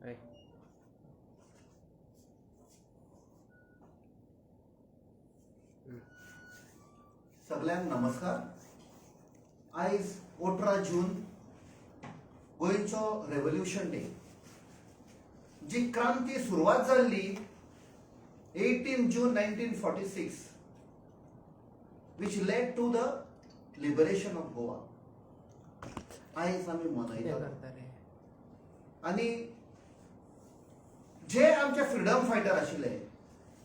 हय. सगळ्यांक नमस्कार. आयज 18 जून गोंयचो रेव्होल्युशन डे. जी क्रांती सुरवात जाल्ली 18 जून 1946 which led to the liberation of Goa. आयज आमी मनयतात. आनी जे आमचे फ्रीडम फायटर आशिल्ले,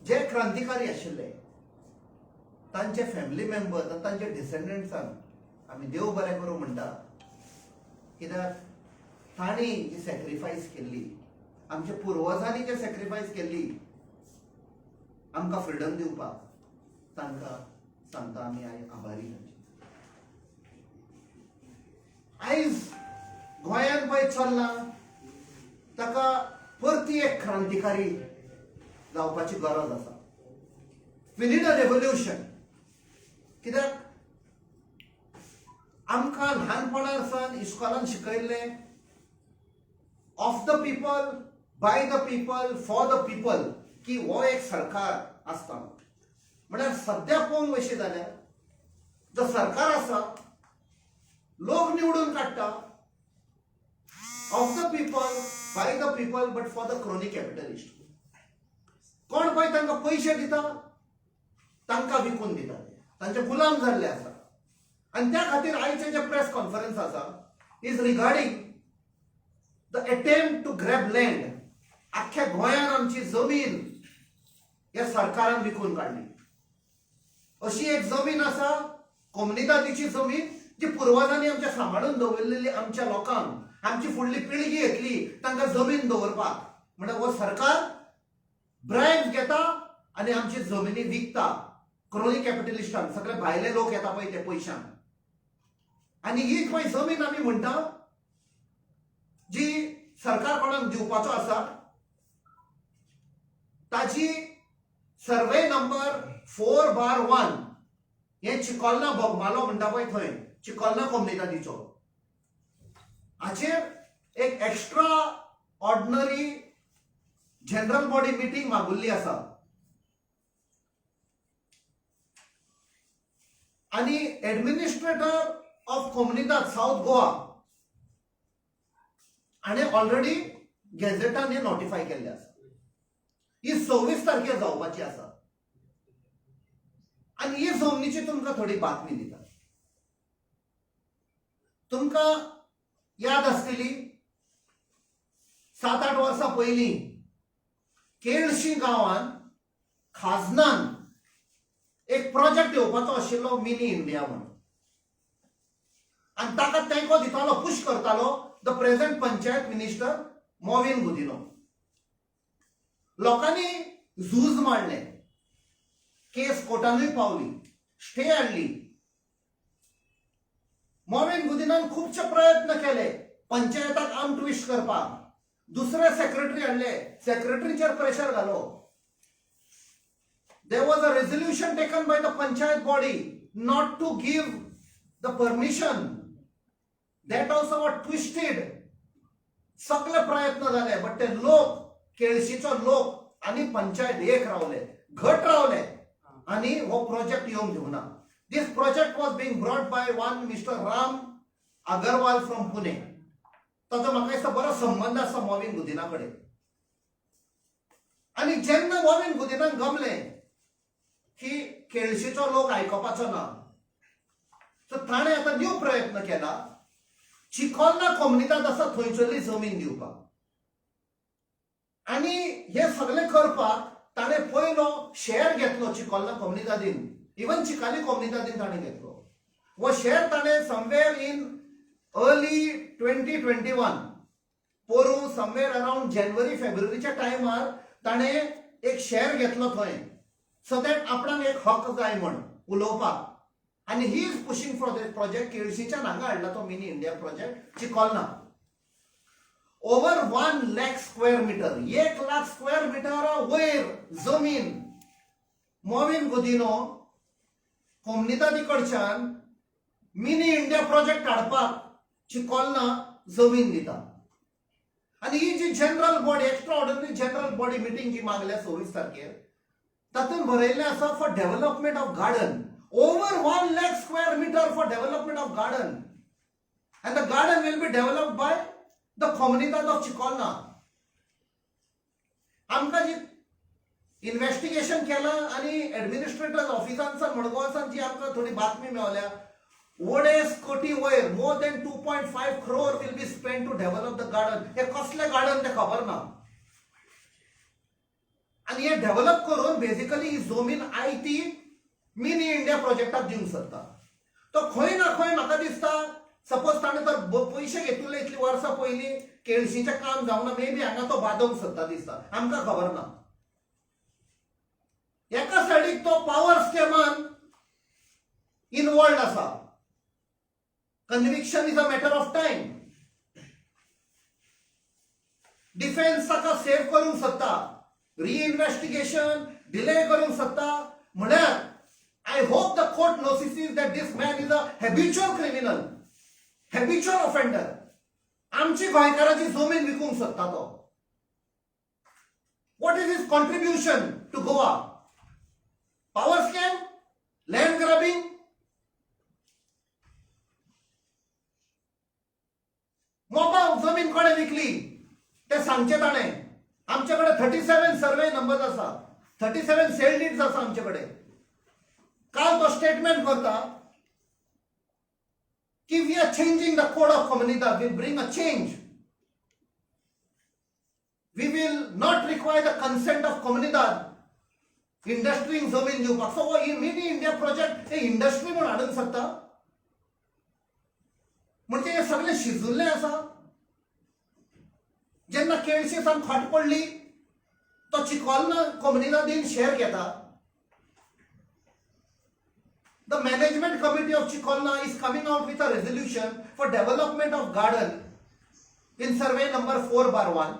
जे क्रांतिकारी आशिल्ले, तांचे फॅमिली मेंबर्स आनी तांचे डिसेंडंट्सांक आमी देव बरें करूं म्हणटा. कित्याक तांणी जी सॅक्रिफायस केल्ली, आमच्या पुर्वजांनी जे सॅक्रिफायस केल्ली आमकां फ्रीडम दिवपाक, तांकां सांगता आमी आयज आभारी तांचे. आयज गोंयांत पळय चल्ला ताका परती एक क्रांतिकारी जावपाची गरज आसा. We need a revolution. कित्याक आमकां ल्हानपणार सावन इस्कॉलान शिकयल्ले of the people, by the people, for the people, की हो एक सरकार आसता. म्हळ्यार सद्या पळोवंक अशें जाल्यार जो सरकार आसा लोक निवडून काडटा of the people, by the people, but for the crony capitalist. कोण पळय तांकां पयशे दिता तांकां विकून दिता, तांचे गुलाम जाल्ले आसा. आनी त्या खातीर आयचे जे प्रेस कॉन्फरन्स आसा is regarding the attempt to grab land. आख्ख्या गोंयांत आमची जमीन ह्या सरकारान विकून काडली. अशी एक जमीन आसा कोमनिदादीची जमीन, जी पुर्वजांनी आमच्या सांबाळून दवरलेली आमच्या लोकांक, आमची फुडली पिळगी येतली तांकां जमीन दवरपाक. म्हणल्यार हो सरकार ब्रायब्स घेता आनी आमची जमिनी विकता क्रोनी कॅपिटलिस्टांक. सगळे भायले लोक येता पळय ते पयशांक. आनी ही पळय जमीन आमी म्हणटा जी सरकार कोणाक दिवपाचो आसा, ताची सर्वे नंबर 4/1 हे चिकोलना बोगमालो म्हणटा पळय थंय चिकोलना कोमनिदादीचो. हाचेर एक extraordinary general body meeting मागुल्ली आसा. आनी एडमिनिस्ट्रेटर ऑफ कोमनिदाद साउथ गोवा हाणें ऑलरेडी गॅझेटान हे नोटिफाय केल्ले आसा. ही 26 तारखेर जावपाची आसा. आनी ही जमनीची तुमकां थोडी बातमी दिता. तुमकां याद आसतली 7-8 वर्सां पयलीं केळशी गांवांत खाजनान एक प्रोजेक्ट येवपाचो आशिल्लो मिनी इंडिया म्हणून. आनी ताका तेंको दितालो, पुश करतालो the present panchayat minister Mauvin Godinho. लोकांनी झूज मारले, केस कोर्टानूय पावली, स्टे हाडली. मॉविन गुदिनान खुबशे प्रयत्न केले पंचायताक आर्म ट्विस्ट करपाक. दुसरे सेक्रेटरी हाडले, सेक्रेटरीचेर प्रेशर घालो. There was a resolution taken by the panchayat body not to give the permission. That also was twisted. सगळे प्रयत्न झाले, बट ते लोक, केळशीचो लोक आणि पंचायत एक रावले, घट रावले आणि हो प्रोजेक्ट येवंक दिवना. This project was being brought by one Mr. Ram Agarwal from Pune. ताचो म्हाका दिसता बरो संबंध आसा मॉविन गुदिना कडेन. आनी जेन्ना मॉविन गुदिनाक गमलें की केळशीचो लोक आयकपाचो ना, तर ताणें आतां न्यू प्रयत्न केला चिकोलना कोमनिदाद आसा थंयसरली जमीन दिवपाक. आनी हे सगळें करपाक ताणें पयलो शेअर घेतलो चिकोलना कोमनिदादीन. इवन चिकाली कोमनिदादीन ताणें घेतलो. वो शेअर ताणें समवेअर इन अर्ली 2021 पोरू समवेअर अराउंड जानेवारी फेब्रुवारीच्या टायमार ताणें एक शेअर घेतलो थंय, सो दॅट आपणाक एक हक्क जाय म्हण उलोवपाक. आनी he is pushing for this project. केळशीच्या हांगा हाडला तो mini India project Chicolna. Over 1 lakh square metre, 1 lakh square metre वयर जमीन मॉविन गुदिनो कोमनिदादी कडच्यान मिनी इंडिया प्रोजेक्ट हाडपाक चिकोलना जमीन दिता. आणि ही जी general body extraordinary general body meeting जी मागल्या 26 तारखेर तातून बरयल्लें आसा for development of garden over 1 lakh square meter for development of garden and the garden will be developed by the Comunidad of Chikolna. आमकां जी इन्व्हेस्टिगेशन केलं आणि administrator ऑफिसांसान मडगांवसान जी आमकां थोडी बातमी मेळल्या वडेस कोटी वयर more than 2.5 crore will be spent to develop the garden. हे कसले गार्डन ते खबर ना आणि हे डेव्हलप करून बेसिकली ही जमीन आयती मिनी इंडिया प्रोजेक्टाक दिवंक सोदता. तो खंय ना खंय म्हाका दिसता सपोज ताणें तर पयशे घेतिल्ले इतली वर्सां पयलीं केळशीचें काम जावना मे बी हांगा तो बादोवंक सोदता दिसता आमकां खबर ना. एका सायडीक तो पॉवर स्कॅमान इनवॉल्ड आसा. Conviction is a matter of time. Defence ताका सेव्ह करूंक सोदता. रिइन्व्हेस्टिगेशन डिले करूंक सोदता. म्हळ्यार I hope the court notices that this man is a habitual criminal, habitual offender. आमची गोंयकाराची जमीन विकूंक सोदता तो. What is his contribution to Goa? Power scam? Land grabbing? मोबा जमीन कोणे विकली ते सांगचे ताणें. आमचे कडेन 37 सर्वे नंबर्स आसा. 37 सेल डीड्स आसा आमचे कडेन. काल तो स्टेटमेंट करता की we are changing the code of community will bring a change. We will not require the consent of community इंडस्ट्रीक जमीन दिवपाक. सो हो मिनी इंडिया प्रोजेक्ट हे इंडस्ट्री म्हणून हाडूंक सोदता. म्हणजे हे सगळे शिजुल्ले आसा. जेन्ना केळशीसान फाट पडली तो चिकोलना कम्युनिटीन शेअर घेता. The management committee of Chikolna is coming out with a resolution for development of garden in survey number 4/1.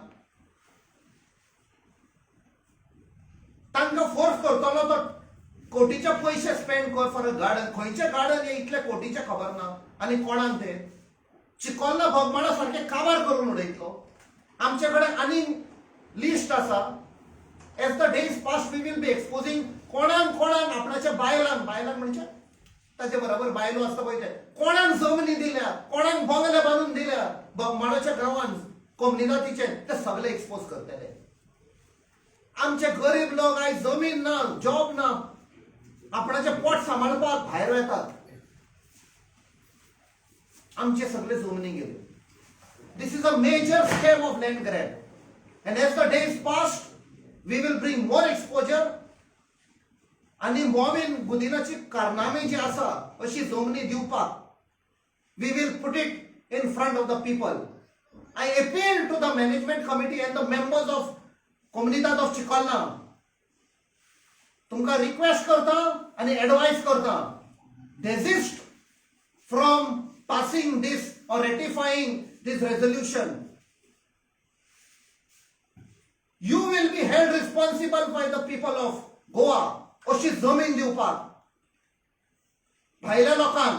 तांकां फोर्स करतलो तो कोटीचे पैसे स्पेंड कर फॉर अ गार्डन. खंयचे गार्डन हे इतले कोटीचे खबर ना आनी कोणाक ते. चिकोलना भोगमाळा सारखे काबार करून उडयतलो. आमचे कडेन आनी लिस्ट आसा. As the days past we will be exposing कोणाक आपणाच्या बायलांक म्हणजे ताचे बरोबर बायलो आसता पळय ते कोणाक जमनी दिल्या कोणाक बंगले बांदून दिल्या बोगमाळोच्या गांवांत कम्युनिटीचे ते सगळे एक्सपोज करतले. आमचे गरीब लोक आयज जमीन ना जॉब ना आपणाचे पोट सांबाळपाक भायर येतात. आमचे सगळे जमनी गेले. This is a major scam of land grab and as the days past we will bring more exposure. आणि मोमीन गुदिनाची कारनामे जी आसा अशी जमनी दिवपाक we will put it in front of the people. I appeal to the management committee and the members of community of Chicolna. तुमकां request करता आणि एडवाइस करता डेजिस्ट फ्रॉम पासिंग दिस और रेटिफाइंग दिस resolution. You will be held responsible by the people of Goa. अशी जमीन दिवपाक भायल्या लोकांक.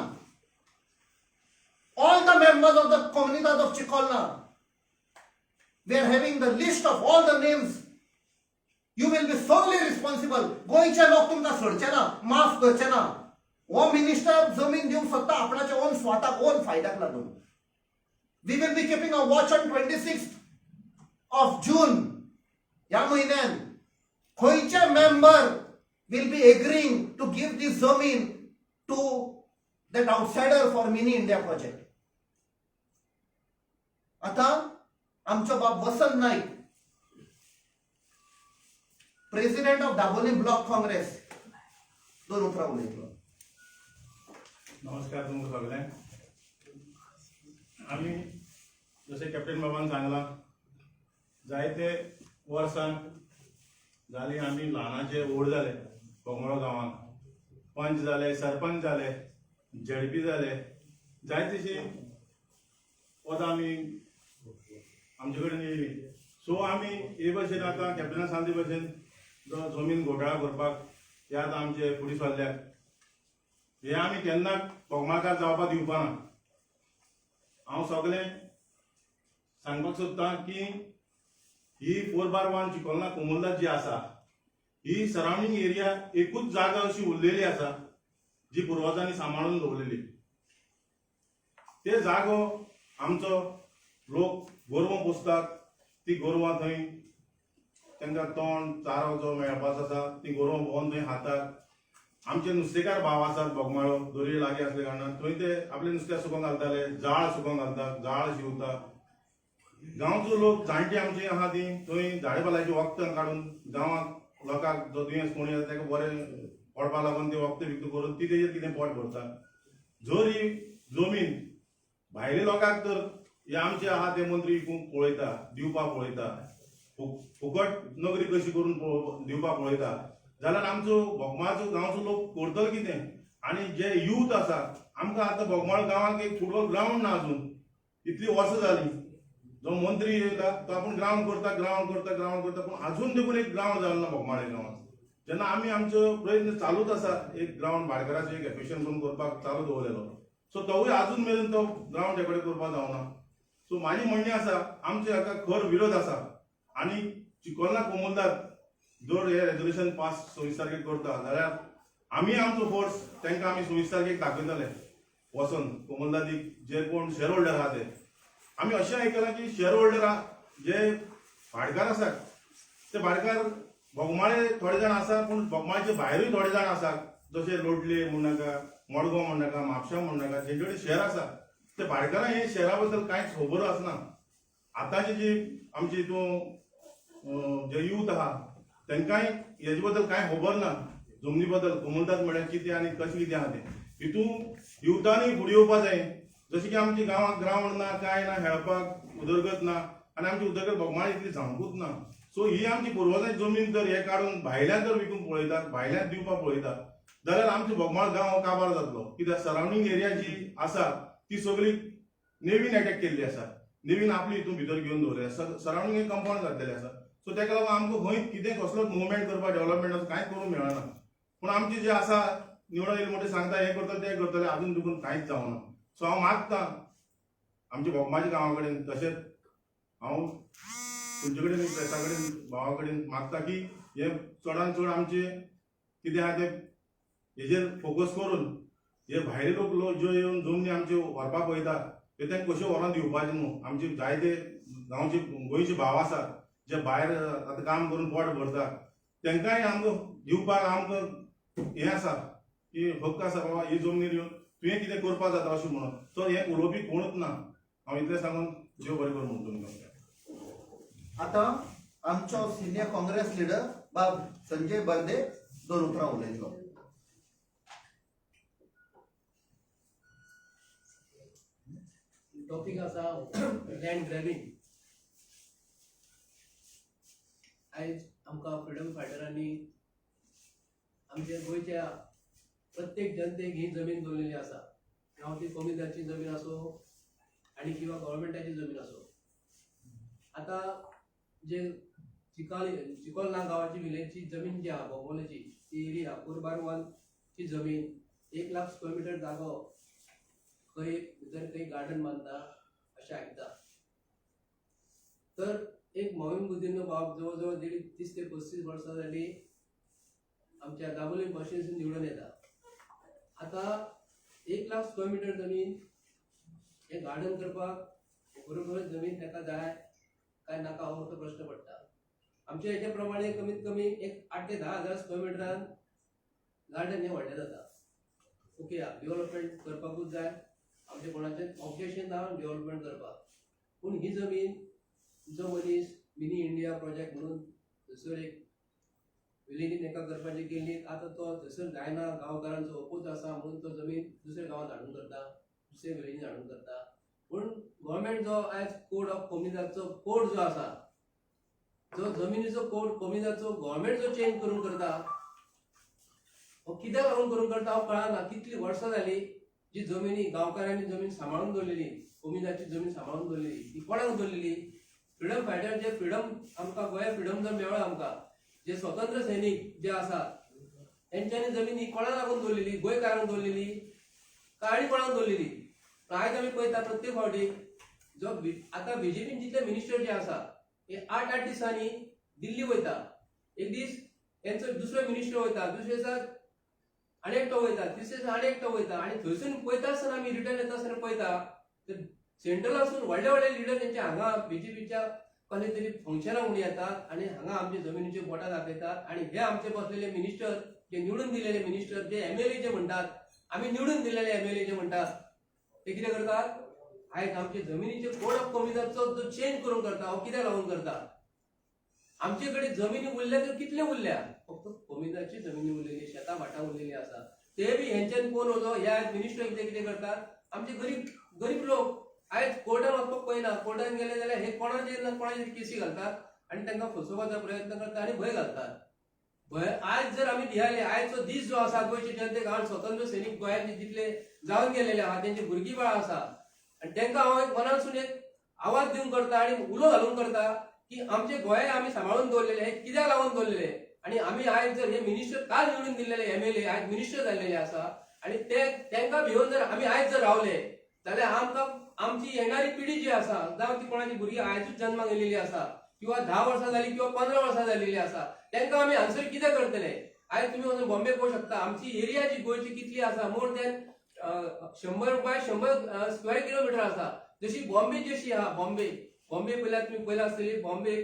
All the members of the Comunidad of Chikolna, we are having the list of all the names. You will be solely responsible. गोंयचे लोक तुमकां सोडचे ना माफ करचे ना. हो मिनिस्टर जमीन दिवंक सोदता आपणाच्या ओन स्वाताक ओन फायद्याक लागून. We will be keeping a watch on 26th of June. या म्हयन्यान खंयचे member will be agreeing to give this zamin to that outsider for mini India project. आता आमचो बाब Vasant Naik president of Dabolim block Congress 2 उतरां उलयतलो. नमस्कार तुमकां सगळ्यांक. आमी जशें कॅप्टन बाबान सांगलां जायते वर्सां जाली आमी ल्हानाचे व्हड जाले. बोगमाळो गांवांत पंच जाले सरपंच जाले झडपी जाले जायतीशी पदां आमी आमचे कडेन येयली. सो आमी हे भशेन आतां कॅप्टनान सांगले भशेन जो जमीन घोटाळा करपाक हे आतां आमचे फुडें सरल्यात. हे आमी केन्ना बोगमाळकार जावपाक दिवपाना. हांव सगळें सांगपाक सोदता की ही 4/1 चिकोलना कोमुलदाद जी आसा ही सराउंडिंग एरिया एकूच जागा अशी उरलेली आसा जी पुर्वजांनी सांबाळून दवरलेली. ते जागो आमचो लोक गोरवां पोसतात, ती गोरवां थंय तांकां तोंड चारो जो मेळपाचो आसा ती गोरवां भोंवन थंय खातात. आमचे नुस्तेकार भाव आसात बोगमाळो दर्यो लागीं आसल्या कारणान थंय ते आपले नुस्तें सुकोवंक घालताले, जाळ सुकोवंक घालतात, जाळ शिंवता. गांवचो लोक जाणटी आमची आहा ती थंय झाडेपाल्याची वखदां काडून गांवांत लोकांक जो दुयेंस कोणी आसा ताका बरें पडपा लागून ते वखदां विकत करून ती तेजेर कितें पोट भरतात. जर ही जमीन भायल्या लोकांक तर हे आमचे आहा ते मंत्री विकूंक पळयता, दिवपाक पळयता, फुकट नोकरी कशी करून दिवपाक पळयता जाल्यार आमचो बोगमाळचो गांवचो लोक करतलो कितें? आनी जे यूथ आसा आमकां आतां बोगमाळ गांवांत एक फुटबॉल ग्रावंड ना अजून, इतली वर्सां जालीं. जो मंत्री येता तो आपूण ग्रावंड करता पूण अजून देखून एक ग्रावंड जालो ना बोगमाळे गांवांत. जेन्ना आमी आमचो प्रयत्न चालूच आसा एक ग्रावंड भाटकाराचें एक एफिशियंट करून करपाक चालू दवरलेलो, सो तोवूय अजून मेरेन तो ग्रावंड डेकोरेट करपाक जावना. सो म्हाजी म्हणणी आसा आमचे हाका खर विरोध आसा. आनी चिकोलना कोमुलदाद जर हे रेजोल्युशन पास 26 तारखेक करता जाल्यार आमी आमचो फोर्स तांकां आमी 26 तारखेक दाखयतले वचून कोमुलदादीक जे कोण शेअर होल्डर आहा ते. आमी अशें आयकलां की शेअर होल्डर जे भाटकार आसात ते भाटकार बोगमाळे थोडे जाण आसा पूण बोगमाळेचे भायरूय थोडे जाण आसात, जशे लोटले म्हण नाका, मडगांव म्हण नाका, म्हापशा म्हण नाका, जेंचे कडेन शेअर आसा ते भाटकारां हे शेअरा बद्दल कांयच खबर आसना. आतांची जी आमची हितून जे यूथ आहा तांकांय हेजे बद्दल कांय खबर ना, जमनी बद्दल कोमुलदाद म्हळ्यार कितें आनी कशें कितें आहा तें. हितून युथांनी फुडें येवपा जाय. जशें की आमच्या गांवांत ग्रावंड ना, काय ना, खेळपाक उदरगत ना आनी आमची उदरगत बोगमाळे इतली जावंकूच ना. सो ही आमची पुर्वजांची जमीन जर हे काडून भायल्यान जर विकूंक पळयतात, भायल्यान दिवपाक पळयतात जाल्यार आमचे बोगमाळ गांव काबार जातलो. कित्याक सराउंडिंग एरिया जी आसा ती सगळी नेवीन अटॅक केल्ली आसा, नेवीन आपली हितून भितर घेवन दवरल्या, सराउंडिंग एक कंपाउंड घातलेले आसा. सो ताका लागून आमकां खंय कितें कसलोच मुवमेंट करपाक डेव्हलपमेंट असो कांय करूंक मेळना. पूण आमचे जे आसा निवडून येयले मोठे सांगता हे करतले ते करतले, अजून देखून कांयच जावना. सो हांव मागतां आमच्या बोगमाच्या गांवा कडेन तशेंच हांव तुमचे कडेन प्रेसा कडेन भावा कडेन मागता की हे चडांत चड आमचे कितें आहा ते हेजेर फोकस करून हे भायले लोक ज्यो येवन जमनी आमच्यो व्हरपाक पळयतात ते तांकां कश्यो व्हरोन दिवपाचें न्हू. आमचे जायते गांवचे गोंयचे भाव आसात जे भायर आतां काम करून पोट भरतात तांकांय आमकां दिवपाक आमकां हें आसा की हक्क आसा बाबा ही जमनीर येवन तुवें कितें करपाक जाता अशें म्हणून. सो हें उलोवपी कोणूच ना. हांव इतलें सांगून देव बरें कर म्हणटा तुमकां. आता आमचो सिनियर काँग्रेस लिडर बाब संजय बर्दे 2 उतरां उलयतलो. टॉपिक आसा लँड ग्रॅबिंग. आयज आमकां फ्रिडम फायटरांनी आमच्या गोंयच्या प्रत्येक जनतेक ही जमीन दवरलेली आसा. जावं ती कोमुलदादची जमीन आसो आनी किंवा गव्हर्मेंटाची जमीन आसो. आता जे चिकोलना गांवाची विलेजची जमीन जी आहा बोगमाळेची ती एरिया 4/1 ची जमीन 1 लाख स्क्वेअर मिटर जागो खंय भितर खंय गार्डन बांदता अशें आयकता. तर एक मोहीम बुद्धीन बाब जवळ जवळ 30 ते 35 वर्सां जाली आमच्या दाबोलीम कॉन्स्टिट्युन्सीन निवडून येता. आता 1 लाख स्क्वेअर मिटर जमीन हे गार्डन करपाक बरोबर जमीन ताका जाय काय नाका हो मोठो प्रश्न पडटा. आमच्या हेच्या प्रमाणे कमीत कमी एक 8 ते 10 हजार स्क्वेअर मिटरान गार्डन हे व्हडलें जाता. ओके डेव्हलपमेंट करपाकूच जाय, आमचे कोणाचें ऑब्जेक्शन ना डेव्हलपमेंट करपाक. पूण ही जमीन जो मनीस मिनी इंडिया प्रोजेक्ट म्हणून थंयसर एक विलेजीन एका करपाची केल्ली, आता तो थंयसर जायना, गांवकारांचो अपोज आसा म्हणून तो जमीन दुसऱ्या गांवांत हाडून करता, दुसऱ्या विलेजीन हाडून करता. पूण गव्हर्मेंट जो आयज कोड ऑफ कोमुलदादचो कोड जो आसा, जो जमिनीचो कोड कोमुलदादचो गव्हर्मेंट जो चेंज करून करता, हो कित्याक लागून करून करता हांव कळना. कितली वर्सां जाली जी जमिनी गांवकारांनी जमीन सांबाळून दवरलेली, कोमुलदादची जमीन सांबाळून दवरलेली, ती कोणाक दवरलेली? फ्रिडम फायटर जे फ्रिडम आमकां गोंया फ्रिडम जर मेळ्ळो आमकां, जे स्वतंत्र सैनीक जे आसात तेंच्यांनी जमीन ही कोणाक लागून दवरलेली? गोंयकारांक दवरलेली काय आनी कोणाक दवरलेली? आयज आमी पळयता प्रत्येक फावटी आता बीजेपीन जितले मिनिस्टर जे आसा हे 8 दिसांनी दिल्ली वयता. एक दीस यांचो दुसरो मिनिस्टर वयता, दुसरे दिसा आनी एकटो वयता, तिसरे दिसा आनी एकटो वयता आणि थंयसून पळयता आसतना आमी रिटर्न येता आसतना पळयता तर सेंट्रलासून व्हडले व्हडले लिडर तेंचे हांगा बीजेपीच्या कसले तरी फंक्शनां म्हणून येतात आणि हांगा आमचे जमिनीचे बोटां दाखयतात आणि हे आमचे बसलेले मिनिस्टर जे निवडून दिलेले मिनिस्टर जे एमएलए जे म्हणतात आम्ही निवडून दिलेले एमएलए जे म्हणतात ते कितें करतात आयज आमचे जमिनीचे कोड ऑफ कॉम्युनिटीचो जो चेंज करून करता हो कित्याक लागून करता. आमचे कडेन जमिनी उरल्या तर कितले उरल्या फक्त कॉम्युनिटीची जमिनी उरलेली शेतां भाटां उरलेली आसा ते बी हेंच्यान कोण वचो ह्या मिनिस्टर कितें कितें करतात आमचे गरीब लोक आयज कोर्टान वचपाक पळयना. कोर्टान गेले जाल्यार हे कोणाचे केसी घालतात आणि तांकां फसोवपाचो प्रयत्न करतात आणि भंय घालतात. भंय आयज जर आमी भियाले आयचो दीस जो आसा गोंयचे जनतेक हांव स्वतंत्र सैनीक गोंयांचे जितले जावन गेलेले आहा तेंचे भुरगीं बाळां आसा आणि तांकां हांव एक मनासून एक आवाज दिवंक करता आणि उलो घालून करता की आमचे गोंय आमी सांबाळून दवरलेले हे कित्याक लागून दवरलेले आणि आमी आयज जर हे मिनिस्टर काल निवडून दिलेले एमएलए आयज मिनिस्टर जाल्लेले आसा आणि ते तांकां भिवून जर आमी आयज जर रावले जाल्यार आमकां आमची येणारी पिढी जी आसा जावं ती कोणाची भुरगीं आयजूच जन्माक येयलेली आसा किंवा 10 वर्सां जाली किंवा 15 वर्सां जाल्लेली आसा तांकां आमी आन्सर कितें करतले. आयज तुमी वचून बॉम्बे पळोवंक शकता आमची एरिया जी गोंयची कितली आसा more than 100 by 100 square kilometre आसा. जशी बॉम्बे जशी आहा बॉम्बे पयल्यार तुमी पयला आसतली बॉम्बे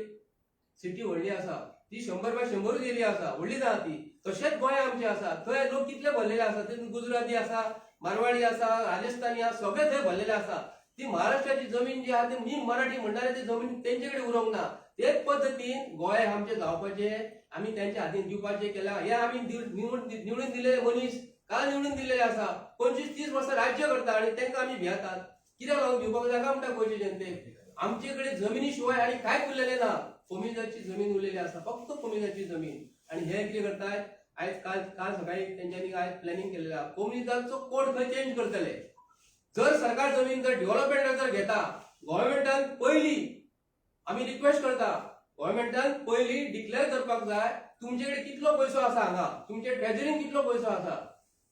सिटी व्हडली आसा ती 100 बाय 100 एरिया आसा व्हडली ना ती. तशेंच गोंय आमचें आसा थंय लोक कितले भरलेले आसा ते गुजराती आसा मारवाडी आसा राजस्थानी आसा सगळे थंय भरलेले आसा. ती महाराष्ट्राची जमीन जी आहा ती मी मराठी म्हणटाले ती जमीन तेंचे कडेन उरोंक ना. तेच पद्दतीन गोंय आमचे जावपाचे आमी तेंच्या हातीन दिवपाचे केला. हे आमी निवडून दिलेले मनीस काल निवडून दिलेले आसा 25-30 वर्सां राज्य करता आणि तांकां आमी भियातात. कित्याक लागून भिवपाक जागा म्हणटा गोंयचे जनतेक. आमचे कडेन जमिनी शिवाय आणि कांयच उरलेले ना. कोमिजाची जमीन उरलेली आसा फक्त कोमिजाची जमीन आणि हे कितें करताय आयज काल सकाळी तेंच्यांनी आयज प्लॅनिंग केलेलें आहा कोमिजाचो कोड खंय चेंज करतले. जर सरकार जमीन जर डेव्हलपमेंट जर घेता गव्हर्नमेंटान पयली आमी रिक्वेस्ट करता गव्हर्नमेंटान पयली डिक्लेअर करपाक जाय तुमचे कडेन कितलो पयसो आसा हांगा तुमचे ट्रेजरीन कितलो पयसो आसा.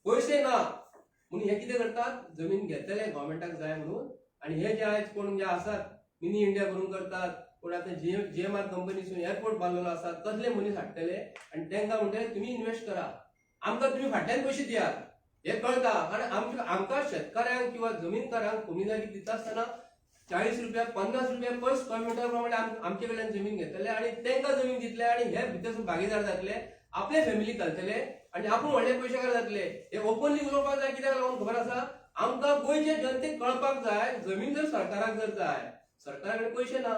पयशे ना म्हणून हे कितें करतात जमीन घेतले गव्हर्नमेंटाक जाय म्हणून आणि हे जे आयज कोण जे आसात मिनी इंडिया करून करतात कोण आता जीएमआर कंपनीसून एअरपोर्ट बांदलेलो आसा तसले मनीस हाडटले आणि तांकां म्हणटले तुम्ही इन्व्हेस्ट करा आमकां तुम्ही फाटल्यान पयशे दियात हे कळटा. आणि आमकां शेतकाऱ्यांक किंवा जमीनकारांक कॉम्युनिटी दिता आसतना 40 रुपया 50 रुपया पर स्क्वेअर मीटर प्रमाणे आमचे कडल्यान जमीन घेतले आणि तांकां जमीन दितले आणि हे भितर भागीदार जातले आपले फॅमिली घालतले आणि आपूण व्हडले पयशेकार जातले. हे ओपनली उलोवपाक जाय कित्याक लागून खबर आसा आमकां गोंयचे जनतेक कळपाक जाय जमीन जर सरकाराक जर जाय सरकारा कडेन पयशे ना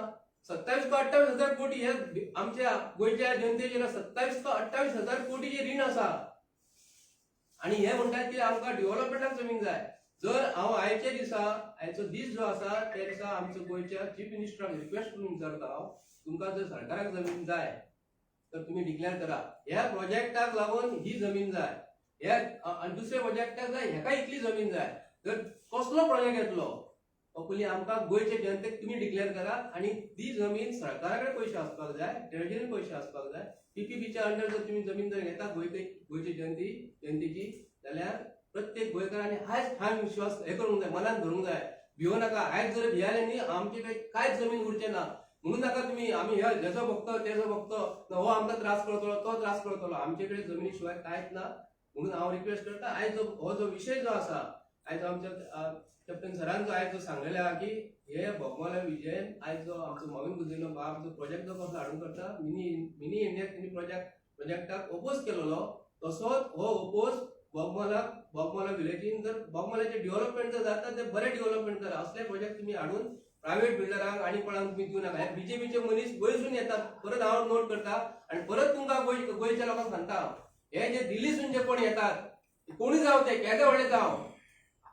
27 का 28 हजार कोटी हे आमच्या गोंयच्या जनतेचे 27 का 28 हजार कोटीचे रीण आसा आणि हे म्हणटात की आमकां डेव्हलपमेंटाक जमीन जाय. जर हांव आयचे दिसा आयचो दीस जो आसा त्या दिसा आमच्या गोंयच्या चीफ मिनिस्टराक रिक्वेस्ट करून विचारता हांव तुमकां जर सरकाराक जमीन जाय तर तुम्ही डिक्लेअर करा ह्या प्रोजेक्टाक लागून ही जमीन जाय ह्या आणि दुसऱ्या प्रोजेक्टाक जाय हेका इतली जमीन जाय. जर कसलो प्रोजेक्ट येतलो पयलीं आमकां गोंयचे जनतेक तुम्ही डिक्लेअर करा आणि ती जमीन सरकारा कडेन पयशे आसपाक जाय ट्रेजरीन पयशे आसपाक जाय. पीपीपीच्या अंडर जर तुम्ही जमीन जर घेता गोंयची जनतेची जाल्यार प्रत्येक गोंयकारांनी आयज ठाम विश्वास हे करूंक जाय मनान धरूंक जाय भिवू नाका. आयज जर भियाले न्ही आमचे कडेन कांयच जमीन उरचे ना म्हणून नाका तुम्ही आमी हेजो बघतो तेजो बघतो हो आमकां त्रास करतलो तो त्रास करतलो आमचे कडेन जमिनी शिवाय कांयच ना. म्हणून हांव रिक्वेस्ट करता आयज हो जो विशय जो आसा आयज आमच्या कॅप्टन सरान जो आयज सांगलेले आहा की हे बोगमालो विजयन आयज जो आमचो मोविन गुदिनो बाब जो प्रोजेक्ट जो कसलो हाडून करता मिनी इंडिया प्रोजेक्टाक ओपोज केलेलो तसोच हो ओपोज बोगमाला विलेजीन जर बोगमालाचे डेव्हलपमेंट जर जाता ते बरे डेव्हलपमेंट करा. असले प्रोजेक्ट तुम्ही हाडून प्रायव्हेट बिल्डरांक आणि कोणाक तुम्ही दिवं नाका. हे बीजेपीचे मनीस गोंयसून येतात परत हांव नोट करता आणि परत तुमकां गोंयच्या लोकांक सांगता हे जे दिल्लीसून जे कोण येतात कोणी जावं ते केदे व्हडले जावं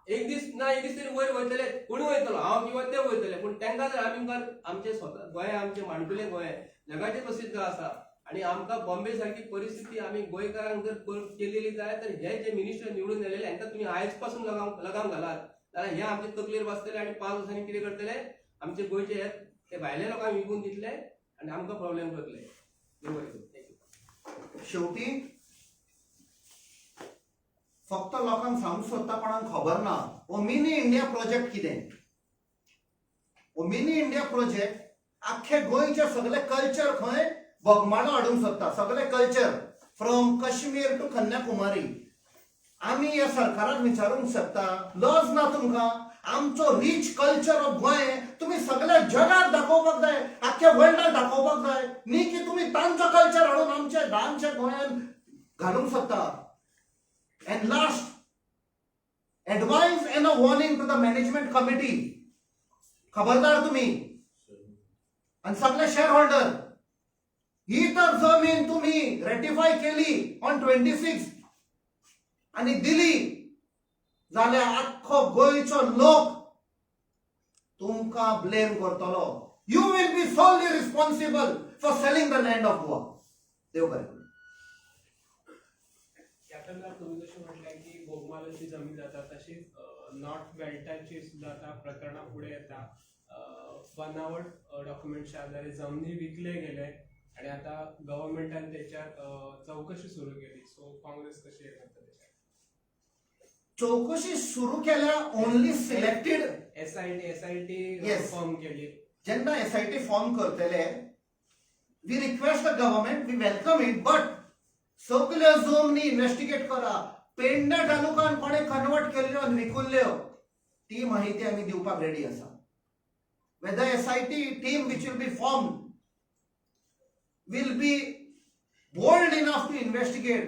एक दीस तरी वयर वयतले कोणी वयतलो हांव किंवा ते वयतले पूण तांकां जर आमी आमचे स्वता गोंय आमचे माणकुले गोंय जगाचे प्रसिद्ध आसा आणि आमकां बॉम्बे सारखी परिस्थिती आमी गोंयकारांक जर केलेली जाय तर हे जे मिनिस्टर निवडून येयलेले हांकां तुम्ही आयज पासून लगाम घालात जाल्यार हे आमचे तकलेर बसतले आणि 5 वर्सांनी कितें करतले आमचे गोंयचे ते भायल्या लोकांक विकून दितले आणि आमकां प्रॉब्लेम करतले. शेवटी फक्त लोकांक सांगूंक सोदता कोणाक खबर ना हो मिनी इंडिया प्रोजेक्ट कितें मिनी इंडिया प्रोजेक्ट अख्खे गोंयचे सगळे कल्चर खंय बोगमाळो हाडूंक सोदता, सगळे culture from Kashmir to Kanyakumari. आम्ही या सरकाराक विचारूंक शकता, लज ना तुमकां? आमचो रिच कल्चर ऑफ गोंय तुम्ही सगळ्या जगाक दाखोवपाक जाय, अख्ख्या वर्ल्डाक दाखोवपाक जाय, न्ही की तुम्ही तांचो कल्चर हाडून आमच्या धानच्या गोंयान घालूंक सोदता. And last advice and a warning to the management committee. खबरदार तुम्ही आणि सगळे शेअर होल्डर, ही तर जमीन तुम्ही रेटिफाय केली ऑन 26 आणि दिली जाल्यार आख्खो गोंयचो लोक तुमकां ब्लेम करतलो. You will be solely responsible for selling the land of Goa. देव बरें करूं. यातला तुम्ही जसे म्हटलं की बोगमालाची जमीन जाता तशीच नॉर्थ बेल्टाची सुद्धा आता प्रकरणा पुढे येतात. बनावट डॉक्युमेंटच्या आधारे जमिनी विकले गेले आणि आता गव्हर्नमेंटाने त्याच्यात चौकशी सुरू केली. सो काँग्रेस कशी आहे त्याच्यात? चौकशी सुरू केल्या only selected SIT Yes. Form केली. जेन्ना एसआयटी फॉर्म करतले, we request the government, we welcome it, but सगळ्यो जमनी इन्व्हेस्टिगेट करा. पेडणे तालुकान कोणे कन्वर्ट केल्ल्यो आनी विकुल्ल्यो ती माहिती आमी दिवपाक रेडी आसा. Whether SIT team which will be formed will be bold enough to investigate.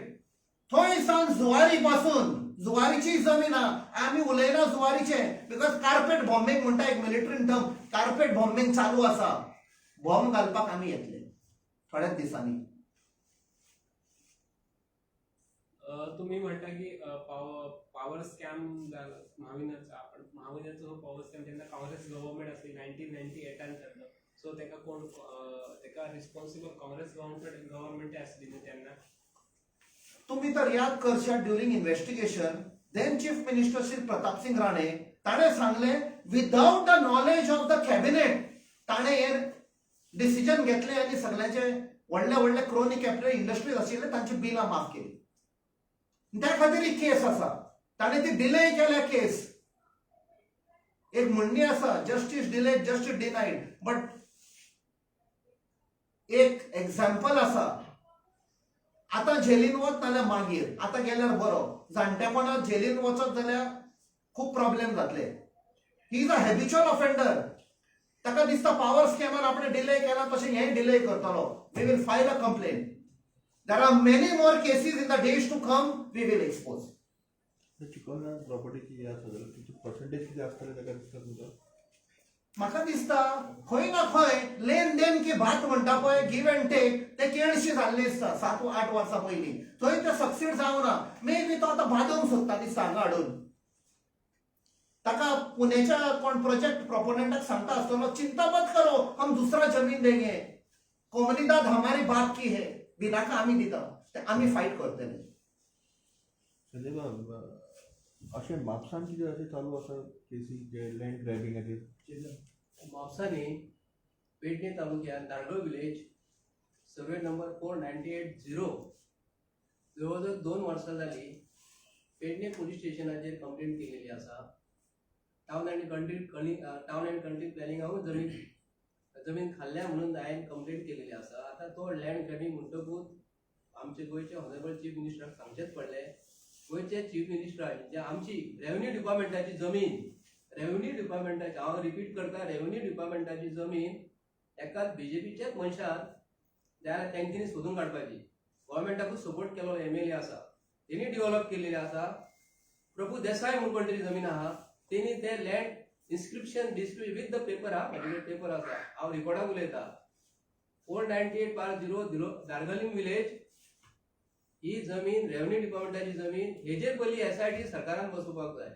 थंयसान Zuari पासून, जुवारीची जमीन आमी उलयना जुवारीचे, बिकॉज कार्पेट बॉम्बिंग म्हणटा एक मिलिटरी टर्म, कार्पेट बॉम्बिंग चालू आसा. बॉम्ब घालपाक आमी येतले थोड्याच दिसांनी. तुम्ही म्हणता की पॉवर स्कॅम झाला महाविनाचा. आपण महाविनाचो पॉवर स्कॅम जेन्ना काँग्रेस गव्हर्नमेंट आसली 1998 जाल्लो, सो तेका कोण तेका रिस्पॉन्सिबल काँग्रेस गव्हर्नमेंट आसली न्ही तेन्ना. तुम्ही तर याद करशात, during investigation then chief minister Shri Pratap Singh Rane ताणे सांगले without the knowledge of the cabinet ताणे हे डिसिजन घेतले आणि सगळ्यांचे व्हडले व्हडले क्रोनी कॅपिटल इंडस्ट्रीज आशिल्ले तांची बिलां माफ केली. त्या खातीर ही केस आसा. ताणे ती डिले केल्या केस. एक म्हणणी आसा, जस्टिस डिलेड जस्टिस डिनायड, बट एक एक्झाम्पल आसा. आता जेलीन वच नाल्यार मागीर, आता गेल्यार बरो. जाणटेपणात जेलीन वचत जाल्यार खूप प्रॉब्लेम जातले. He is a habitual offender. ताका दिसता पॉवर स्कॅमान आपण डिले केला तशें हें डिले करतलो. We will file a complaint. There are many more cases in the days to come. We will expose. चिकन प्रॉपर्टीची या सगळ्याची पर्सेंटेज किती असतले ताका दिसता तुमकां? म्हाका दिसता खंय ना खंय लेन देन की बात म्हणटा पळय, गिव अँड टेक, ते केळशी जाल्ले दिसता 7-8 वर्सां पयलीं. थंय ते सक्सीड जावना. मे बी तो आतां बादोवंक सोदता दिसता हांगा हाडून. ताका पुणेच्या कोण प्रोजेक्ट प्रोपोनेंटाक सांगता आसतलो, चिंता मत करो, हम दूसरा जमीन देंगे, कोमनीदाद हमारी बाप की है, बिनाका आमी दिता, ते आमी फायट करतले. संजय बाब, अशें म्हापसान कितें अशें चालू आसा केसी जे लँड ग्रॅबिंगाचेर? म्हापसांनी पेडणे तालुक्यात दारगळ विलेज सर्वे नंबर 4980 जवळजवळ 2 वर्सां जाली पेडणे पोलीस स्टेशनाचेर कंप्लेंट केलेली आसा. टाउन अँड कंट्री प्लॅनिंगाकूच जमीन खाल्ल्या म्हणून हांवें कंप्लेंट केलेली आसा. आता तो लँड ग्रॅबिंग म्हणटकूच आमचे गोंयचे हॉनरेबल चीफ मिनिस्टराक सांगचेच पडले. गोंयचे चीफ मिनिस्टर जे आमची रेव्हेन्यू डिपार्टमेंटाची जमीन, रेव्हेन्यू डिपार्टमेंटाची, हांव रिपीट करता, रेव्हेन्यू डिपार्टमेंटाची जमीन एकाच बीजेपीच्याच मनशान जाल्यार तेंच्यांनी सोदून काडपाची. गव्हर्मेंटाकूच सपोर्ट केलो MLA आसा, तेणी डेव्हलप केलेली आसा. प्रभू देसाय म्हणून कोण तरी जमीन आहा, तेणी ते land inscription dispute with the paper आहा, म्हाजे पेपर आसा, हांव रिकॉर्डाक उलयता. 498/0 दारगलिंग विलेज ही जमीन रेव्हेन्यू डिपार्टमेंटाची जमीन. हेजेर पयली SIT सरकारान बसोवपाक जाय.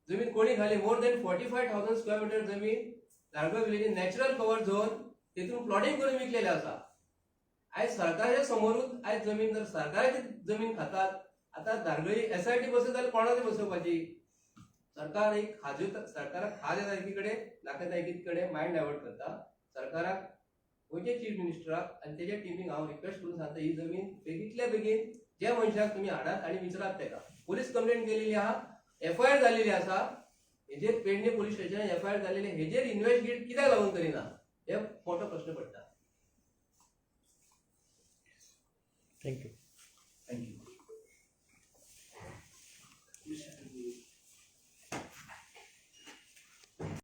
जमीन कोणी खाली मोर दॅन 45,000 स्क्वेअर मीटर जमीन दारगळ विलेज नॅचरल कव्हर झोन, तेतून प्लॉटिंग करून विकलेले आसा. आयज सरकाराच्या समोरूच आयज जमीन, जर सरकाराची जमीन खातात, आता दारगळी SIT बसत जाल्यार कोणाची बसोवपाची? सरकार एक सरकाराक खाज येता एकीकडे, दाखयता एकीकडे, मायंड डायवर्ट करता. सरकाराक, गोंयचे चीफ मिनिस्टराक आनी तेच्या टिमीक हांव रिक्वेस्ट करून सांगता, ही जमीन बेगीतल्या बेगीन ज्या मनशाक तुम्ही हाडात आणि विचारात तेका. पोलीस कंप्लेंट केलेली आहा, FIR जाल्लेली आसा. हेजेर पेडणे पोलीस स्टेशन FIR जालेले हेजेर इन्व्हेस्टिगेट कित्याक लागून करिना हे मोठो प्रश्न पडटा. थँक्यू. थँक्यू.